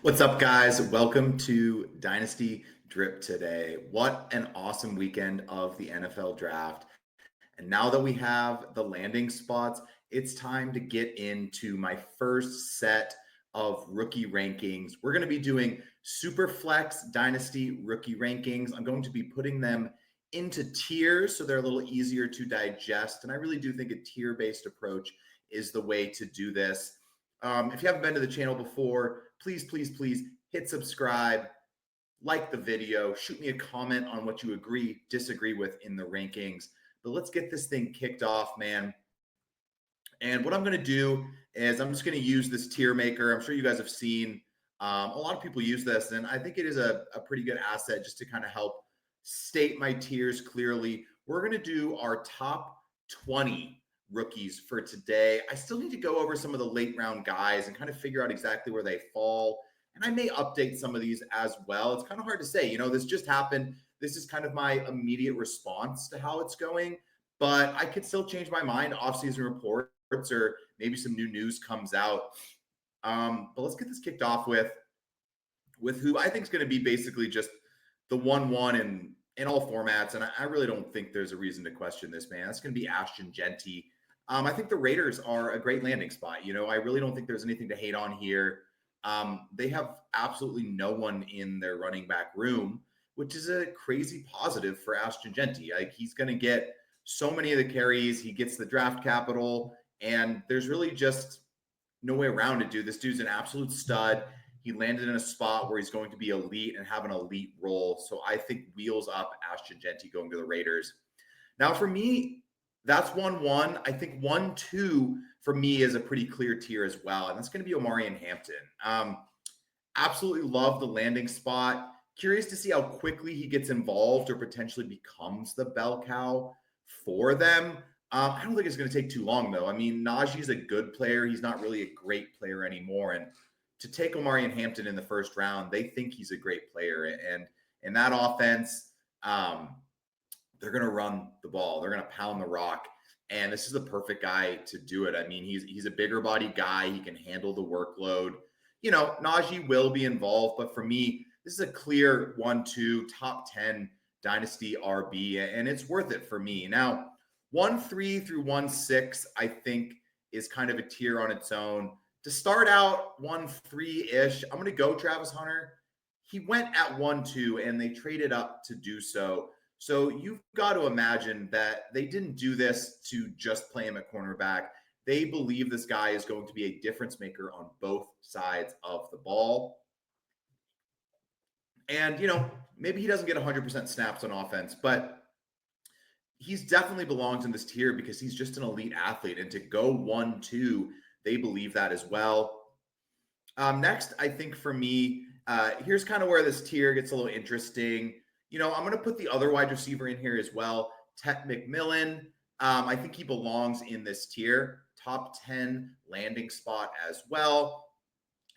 What's up, guys? Welcome to Dynasty Drip today. What an awesome weekend of the NFL draft. And now that we have the landing spots, it's time to get into my first set of rookie rankings. We're going to be doing Superflex Dynasty rookie rankings. I'm going to be putting them into tiers so they're a little easier to digest. And I really do think a tier-based approach is the way to do this. If you haven't been to the channel before, please hit subscribe, like the video, shoot me a comment on what you agree, disagree with in the rankings. But let's get this thing kicked off, man. And what I'm going to do is I'm just going to use this tier maker. I'm sure you guys have seen a lot of people use this, and I think it is a pretty good asset just to kind of help state my tiers clearly. We're going to do our top 20 rookies for today. I still need to go over some of the late round guys and kind of figure out exactly where they fall. And I may update some of these as well. It's kind of hard to say. This just happened. This is kind of my immediate response to how it's going, but I could still change my mind. Off-season reports or maybe some new news comes out. But let's get this kicked off with who I think is going to be basically just the 1-1 in all formats. And I really don't think there's a reason to question this, man. That's going to be Ashton Genty. I think the Raiders are a great landing spot. I really don't think there's anything to hate on here. They have absolutely no one in their running back room, which is a crazy positive for Ashton Genty. Like, he's going to get so many of the carries. He gets the draft capital, and there's really just no way around it, dude. This dude's an absolute stud. He landed in a spot where he's going to be elite and have an elite role. So I think wheels up Ashton Genty going to the Raiders. Now, for me, that's 1-1. I think 1-2 for me is a pretty clear tier as well. And that's going to be Omari and Hampton. Absolutely love the landing spot. Curious to see how quickly he gets involved or potentially becomes the bell cow for them. I don't think it's going to take too long, though. I mean, Najee's a good player. He's not really a great player anymore. And to take Omari and Hampton in the first round, they think he's a great player. And in that offense, they're going to run the ball. They're going to pound the rock. And this is the perfect guy to do it. I mean, he's a bigger body guy. He can handle the workload. Najee will be involved. But for me, this is a clear 1-2, top 10 Dynasty RB. And it's worth it for me. Now, 1-3 through 1-6, I think, is kind of a tier on its own. To start out 1-3-ish, I'm going to go Travis Hunter. He went at 1-2, and they traded up to do so. So you've got to imagine that they didn't do this to just play him at cornerback. They believe this guy is going to be a difference maker on both sides of the ball. And, maybe he doesn't get 100% snaps on offense, but he's definitely belongs in this tier because he's just an elite athlete. And to go 1-2, they believe that as well. Next, I think for me, here's kind of where this tier gets a little interesting. I'm going to put the other wide receiver in here as well, Tet McMillan. I think he belongs in this tier, top 10 landing spot as well.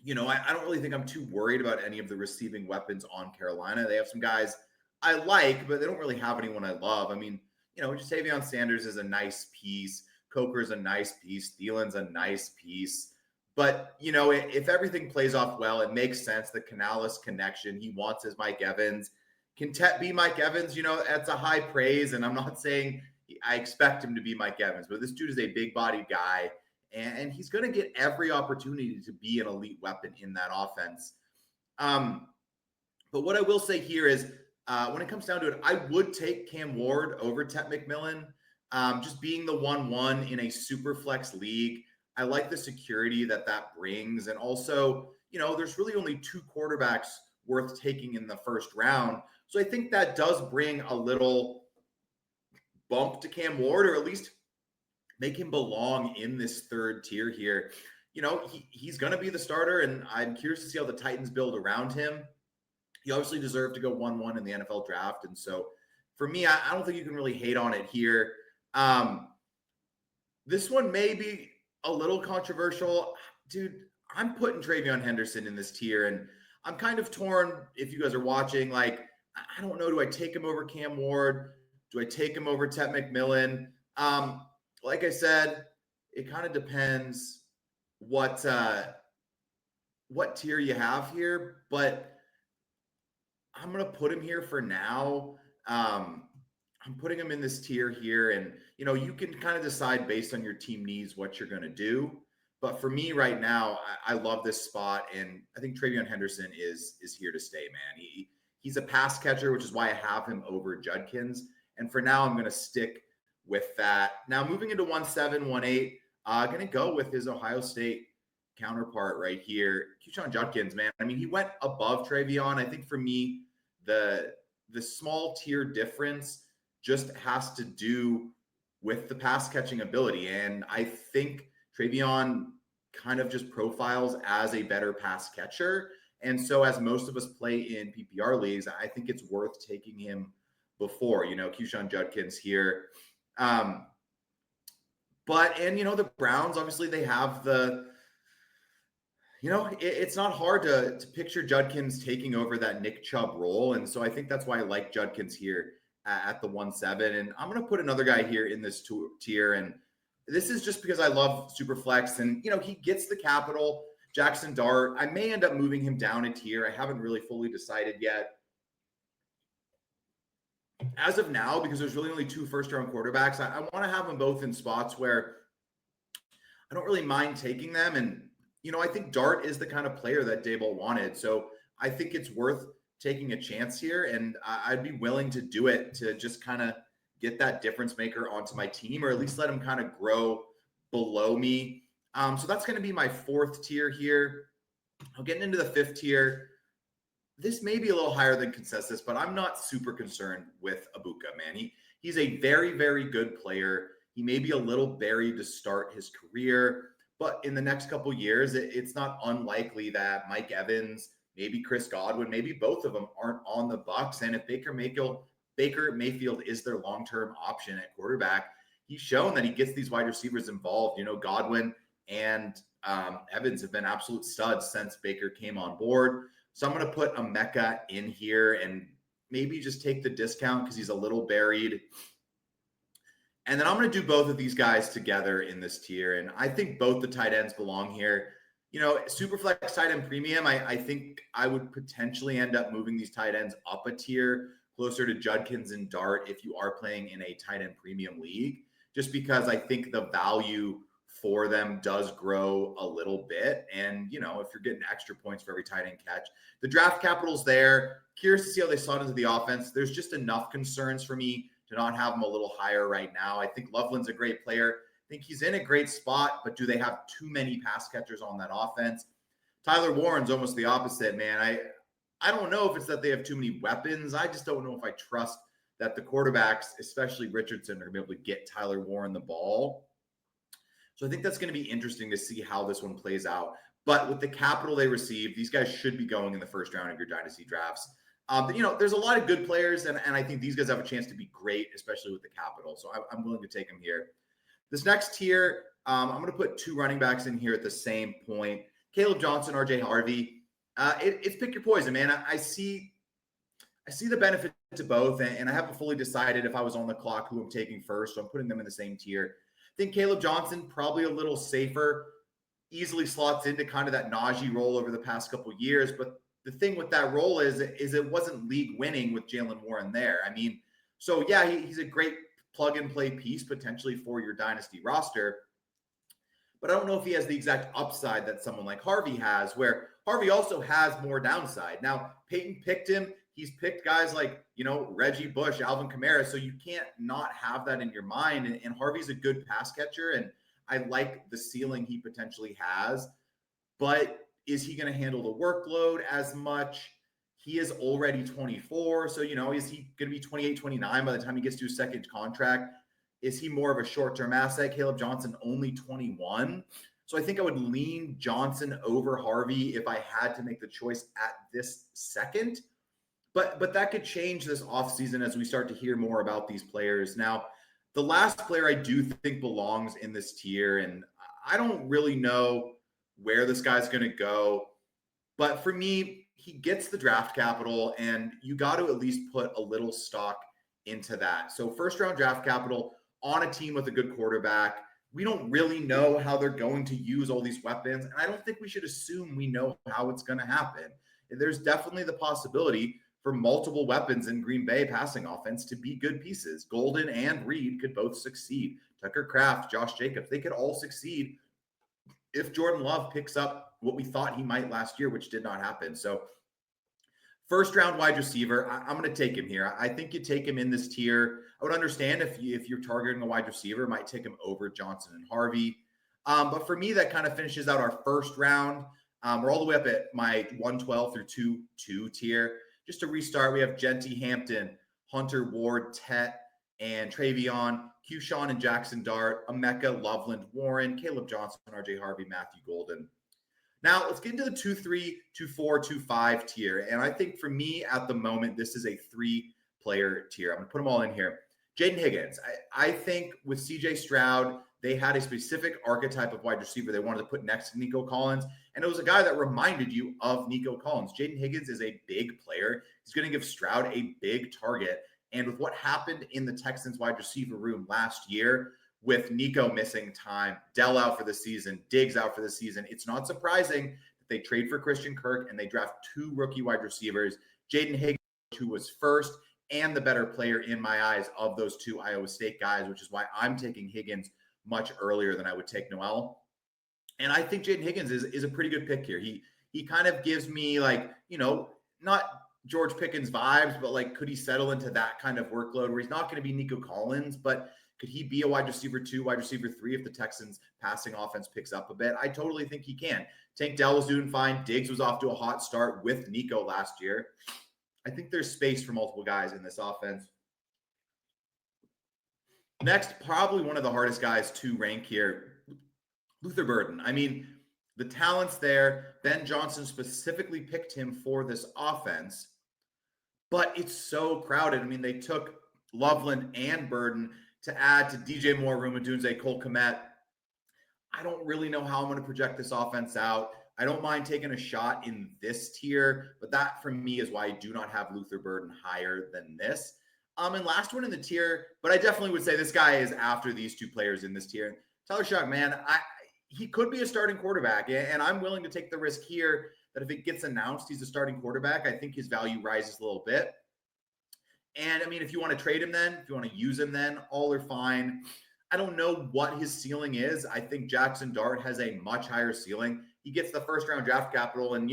I don't really think I'm too worried about any of the receiving weapons on Carolina. They have some guys I like, but they don't really have anyone I love. I mean, Jatavion Sanders is a nice piece. Coker's a nice piece. Thielen's a nice piece. But, if everything plays off well, it makes sense. The Canales connection, he wants his Mike Evans. Can Tet be Mike Evans? That's a high praise, and I'm not saying I expect him to be Mike Evans, but this dude is a big-bodied guy, and he's going to get every opportunity to be an elite weapon in that offense. But what I will say here is when it comes down to it, I would take Cam Ward over Tet McMillan. Just being the 1-1 in a Superflex league, I like the security that brings. And also, there's really only two quarterbacks worth taking in the first round. So I think that does bring a little bump to Cam Ward, or at least make him belong in this third tier here. He's going to be the starter, and I'm curious to see how the Titans build around him. He obviously deserved to go 1-1 in the NFL draft. And so for me, I don't think you can really hate on it here. This one may be a little controversial. Dude, I'm putting TreVeyon Henderson in this tier, and I'm kind of torn. If you guys are watching, like, I don't know, do I take him over Cam Ward? Do I take him over Tet McMillan? Like I said, it kind of depends what what tier you have here, but I'm going to put him here for now. I'm putting him in this tier here, and you can kind of decide based on your team needs what you're going to do. But for me right now, I love this spot, and I think Travion Henderson is here to stay, man. He's a pass catcher, which is why I have him over Judkins. And for now, I'm going to stick with that. Now, moving into 1-7, 1-8, going to go with his Ohio State counterpart right here, Keyshawn Judkins, man. I mean, he went above Travion. I think for me, the small tier difference just has to do with the pass catching ability. And I think Travion kind of just profiles as a better pass catcher. And so as most of us play in PPR leagues, I think it's worth taking him before, Keyshawn Judkins here. The Browns, obviously they have it's not hard to picture Judkins taking over that Nick Chubb role. And so I think that's why I like Judkins here at the 1-7. And I'm going to put another guy here in this tier. And this is just because I love Superflex. And, he gets the capital. Jackson Dart, I may end up moving him down a tier. I haven't really fully decided yet. As of now, because there's really only 2 first-round quarterbacks, I want to have them both in spots where I don't really mind taking them. And, I think Dart is the kind of player that Daboll wanted. So I think it's worth taking a chance here. And I'd be willing to do it to just kind of get that difference maker onto my team, or at least let him kind of grow below me. So that's going to be my 4th tier here. I'll get into the 5th tier. This may be a little higher than consensus, but I'm not super concerned with Abuka, man. He's a very, very good player. He may be a little buried to start his career, but in the next couple years, it's not unlikely that Mike Evans, maybe Chris Godwin, maybe both of them aren't on the Bucs. And if Baker Mayfield is their long-term option at quarterback, he's shown that he gets these wide receivers involved. Godwin and Evans have been absolute studs since Baker came on board. So I'm going to put Emeka in here and maybe just take the discount because he's a little buried. And then I'm going to do both of these guys together in this tier. And I think both the tight ends belong here. Superflex tight end premium, I think I would potentially end up moving these tight ends up a tier closer to Judkins and Dart if you are playing in a tight end premium league, just because I think the value for them does grow a little bit. And, if you're getting extra points for every tight end catch, the draft capital's there. Curious to see how they slot into the offense. There's just enough concerns for me to not have them a little higher right now. I think Loveland's a great player. I think he's in a great spot, but do they have too many pass catchers on that offense? Tyler Warren's almost the opposite, man. I don't know if it's that they have too many weapons. I just don't know if I trust that the quarterbacks, especially Richardson, are going to be able to get Tyler Warren the ball. So I think that's going to be interesting to see how this one plays out. But with the capital they received, these guys should be going in the first round of your dynasty drafts. There's a lot of good players, and I think these guys have a chance to be great, especially with the capital. So I'm willing to take them here. This next tier, I'm going to put 2 running backs in here at the same point. Caleb Johnson, RJ Harvey. It's pick your poison, man. I see the benefit to both, and I haven't fully decided if I was on the clock who I'm taking first. So I'm putting them in the same tier. I think Caleb Johnson, probably a little safer, easily slots into kind of that Najee role over the past couple of years. But the thing with that role is it wasn't league winning with Jalen Warren there. I mean, so yeah, he's a great plug and play piece potentially for your dynasty roster. But I don't know if he has the exact upside that someone like Harvey has, where Harvey also has more downside. Now, Peyton picked him. He's picked guys like, Reggie Bush, Alvin Kamara. So you can't not have that in your mind. And Harvey's a good pass catcher. And I like the ceiling he potentially has. But is he going to handle the workload as much? He is already 24. So, is he going to be 28, 29 by the time he gets to his second contract? Is he more of a short-term asset? Caleb Johnson, only 21. So I think I would lean Johnson over Harvey if I had to make the choice at this second. But that could change this offseason as we start to hear more about these players. Now, the last player I do think belongs in this tier, and I don't really know where this guy's going to go. But for me, he gets the draft capital, and you got to at least put a little stock into that. So first-round draft capital on a team with a good quarterback, we don't really know how they're going to use all these weapons. And I don't think we should assume we know how it's going to happen. There's definitely the possibility for multiple weapons in Green Bay passing offense to be good pieces. Golden and Reed could both succeed. Tucker Kraft, Josh Jacobs, they could all succeed if Jordan Love picks up what we thought he might last year, which did not happen. So first round wide receiver, I'm going to take him here. I think you take him in this tier. I would understand if you're targeting a wide receiver, might take him over Johnson and Harvey. But for me, that kind of finishes out our first round. We're all the way up at my 112 through 2 tier. Just to restart, we have Genty, Hampton, Hunter, Ward, Tet, and Travion, Q-Shawn and Jackson Dart, Emeka, Loveland, Warren, Caleb Johnson, RJ Harvey, Matthew Golden. Now, let's get into the 2-3, 2-4, 2-5 tier. And I think for me at the moment, this is a 3-player tier. I'm going to put them all in here. Jaden Higgins. I think with CJ Stroud, they had a specific archetype of wide receiver they wanted to put next to Nico Collins. And it was a guy that reminded you of Nico Collins. Jaden Higgins is a big player. He's going to give Stroud a big target. And with what happened in the Texans wide receiver room last year, with Nico missing time, Dell out for the season, Diggs out for the season, it's not surprising that they trade for Christian Kirk and they draft 2 rookie wide receivers. Jaden Higgins, who was first and the better player in my eyes of those 2 Iowa State guys, which is why I'm taking Higgins much earlier than I would take Noel. And I think Jaden Higgins is a pretty good pick here. He kind of gives me not George Pickens vibes, but could he settle into that kind of workload where he's not going to be Nico Collins, but could he be a wide receiver 2, wide receiver 3 if the Texans passing offense picks up a bit? I totally think he can. Tank Dell was doing fine. Diggs was off to a hot start with Nico last year. I think there's space for multiple guys in this offense. Next, probably one of the hardest guys to rank here, Luther Burden. I mean, the talent's there. Ben Johnson specifically picked him for this offense, but it's so crowded. I mean, they took Loveland and Burden to add to DJ Moore, Ruma Dunze, Cole Kmet. I don't really know how I'm going to project this offense out. I don't mind taking a shot in this tier, but that for me is why I do not have Luther Burden higher than this. And last one in the tier, but I definitely would say this guy is after these 2 players in this tier. Tyler Shough, man, he could be a starting quarterback, and I'm willing to take the risk here that if it gets announced he's a starting quarterback, I think his value rises a little bit. And I mean, if you want to trade him then, if you want to use him then, all are fine. I don't know what his ceiling is. I think Jackson Dart has a much higher ceiling. He gets the first round draft capital, and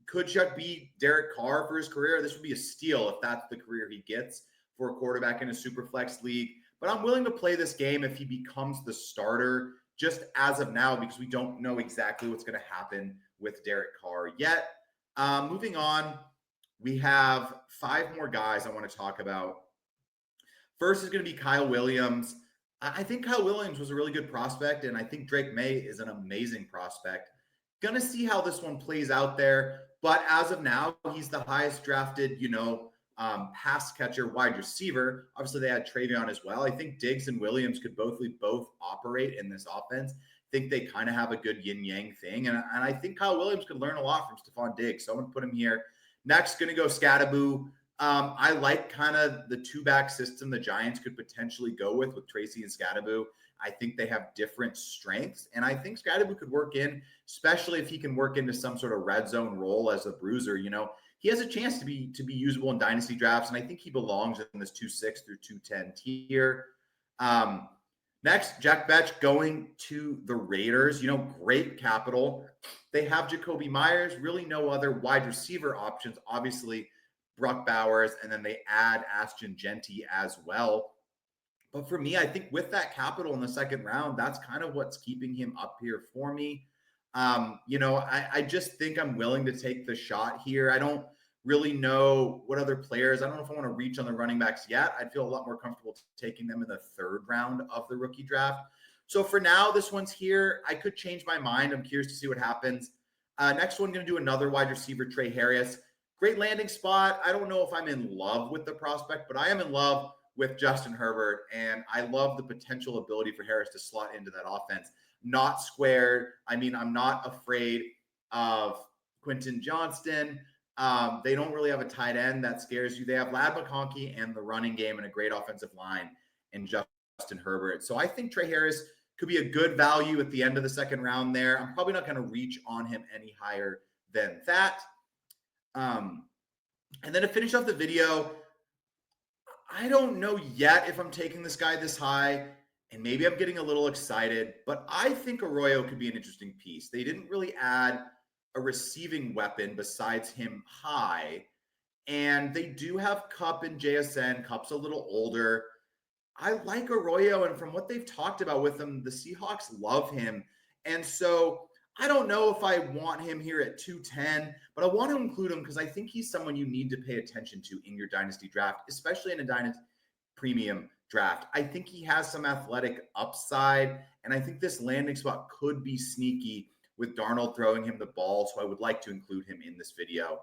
could Shough be Derek Carr for his career? This would be a steal if that's the career he gets for a quarterback in a Superflex league. But I'm willing to play this game if he becomes the starter just as of now, because we don't know exactly what's going to happen with Derek Carr yet. Moving on, we have 5 more guys I want to talk about. First is going to be Kyle Williams. I think Kyle Williams was a really good prospect, and I think Drake May is an amazing prospect. Going to see how this one plays out there. But as of now, he's the highest drafted, pass catcher wide receiver. Obviously, they had Travion as well. I think Diggs and Williams could both operate in this offense. I think they kind of have a good yin-yang thing. And I think Kyle Williams could learn a lot from Stephon Diggs. So I'm going to put him here. Next, going to go Scadaboo. I like kind of the 2-back system the Giants could potentially go with Tracy and Scadaboo. I think they have different strengths, and I think Scadaboo could work in, especially if he can work into some sort of red zone role as a bruiser. He has a chance to be usable in dynasty drafts, and I think he belongs in this 2-6 through 210 tier. Next, Jack Betch going to the Raiders. Great capital. They have Jacoby Myers, really no other wide receiver options. Obviously, Brock Bowers, and then they add Ashton Genty as well. But for me, I think with that capital in the second round, that's kind of what's keeping him up here for me. I just think I'm willing to take the shot here. I don't really know what other players. I don't know if I want to reach on the running backs yet. I'd feel a lot more comfortable taking them in the 3rd round of the rookie draft. So for now, this one's here. I could change my mind. I'm curious to see what happens. Next one, going to do another wide receiver, Trey Harris. Great landing spot. I don't know if I'm in love with the prospect, but I am in love with Justin Herbert, and I love the potential ability for Harris to slot into that offense. Not squared. I mean, I'm not afraid of Quentin Johnston. They don't really have a tight end that scares you. They have Ladd McConkey and the running game and a great offensive line and Justin Herbert. So I think Trey Harris could be a good value at the end of the second round there. I'm probably not going to reach on him any higher than that. And then to finish off the video, I don't know yet if I'm taking this guy this high, and maybe I'm getting a little excited, but I think Arroyo could be an interesting piece. They didn't really add a receiving weapon besides him high, and they do have Kupp and JSN. Kupp's a little older. I like Arroyo, and from what they've talked about with him, the Seahawks love him. And so I don't know if I want him here at 210, but I want to include him because I think he's someone you need to pay attention to in your dynasty draft, especially in a dynasty premium draft. I think he has some athletic upside, and I think this landing spot could be sneaky with Darnold throwing him the ball. So I would like to include him in this video.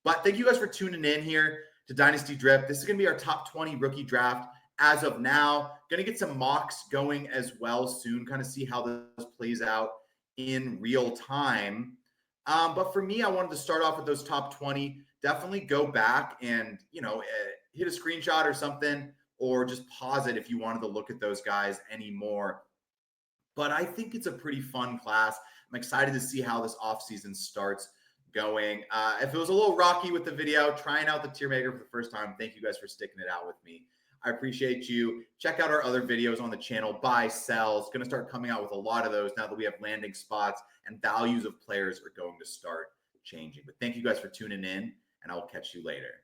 But thank you guys for tuning in here to Dynasty Drip. This is going to be our top 20 rookie draft as of now. Going to get some mocks going as well soon, kind of see how this plays out in real time. But for me, I wanted to start off with those top 20. Definitely go back and, hit a screenshot or something, or just pause it if you wanted to look at those guys anymore. But I think it's a pretty fun class. I'm excited to see how this offseason starts going. If it was a little rocky with the video, trying out the tier maker for the first time, thank you guys for sticking it out with me. I appreciate you. Check out our other videos on the channel, buy, sells. Going to start coming out with a lot of those now that we have landing spots and values of players are going to start changing. But thank you guys for tuning in, and I will catch you later.